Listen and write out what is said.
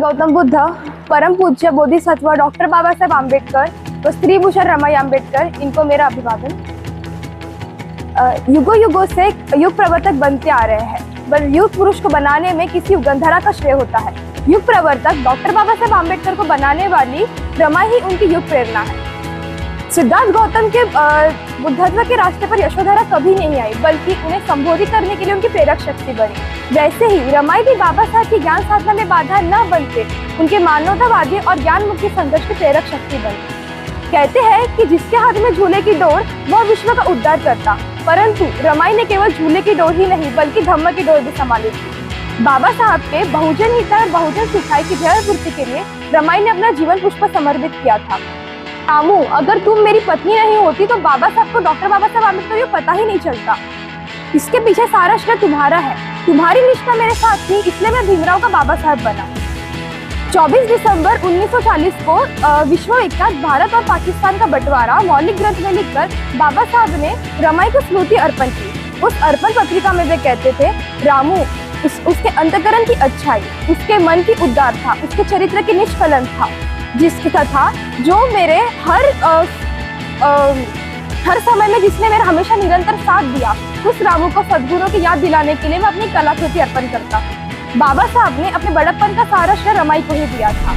गौतम बुद्ध, परम पूज्य बोधिसत्व डॉक्टर बाबा साहेब आम्बेडकर व स्त्री भूषण रमाई आम्बेडकर, इनको मेरा अभिवादन। युगों युगों से युग प्रवर्तक बनते आ रहे हैं, पर युग पुरुष को बनाने में किसी युगंधरा का श्रेय होता है। युग प्रवर्तक डॉक्टर बाबा साहेब आम्बेडकर को बनाने वाली रमाई ही उनकी युग प्रेरणा है। सिद्धार्थ गौतम के बुद्धत्व के रास्ते पर यशोधरा कभी नहीं आई, बल्कि उन्हें संबोधित करने के लिए उनकी प्रेरक शक्ति बनी। वैसे ही रमाई भी बाबा साहब की ज्ञान साधना में बाधा न बनते उनके मानवतावादी और ज्ञान मुक्ति संघर्ष की प्रेरक शक्ति बनी। कहते हैं कि जिसके हाथ में झूले की डोर वह विश्व का उद्धार करता, परंतु रमाई ने केवल झूले की डोर ही नहीं बल्कि धम्म की डोर भी संभाली थी। बाबा साहब के बहुजन हिताय और बहुजन सुखाय की ध्येय पूर्ति के लिए रमाई ने अपना जीवन पुष्प समर्पित किया था। रामू, अगर तुम मेरी पत्नी नहीं होती तो बाबा साहब को डॉक्टर बाबा साहब आम्बेडकर को पता ही नहीं चलता। इसके पीछे सारा श्रेय तुम्हारा है। तुम्हारी निष्ठा मेरे साथ थी, इसलिए मैं भीमराव का बाबा साहब बना। 24 दिसंबर 1940 को विश्व विख्यात भारत और पाकिस्तान का बंटवारा मौलिक ग्रंथ में लिखकर बाबा साहब ने रमाई को स्मृति अर्पण की। उस अर्पण पत्रिका में वे कहते थे, रामू उसके अंतःकरण की अच्छाई, उसके मन की उदार था, उसके चरित्र की निष्कलन था, जिसका था जो मेरे हर समय में जिसने मेरा हमेशा निरंतर साथ दिया, उस रामू को सद्गुणों की याद दिलाने के लिए मैं अपनी कलाकृति अर्पण करता। बाबा साहब ने अपने बड़प्पन का सारा श्रेय रमाई को ही दिया था।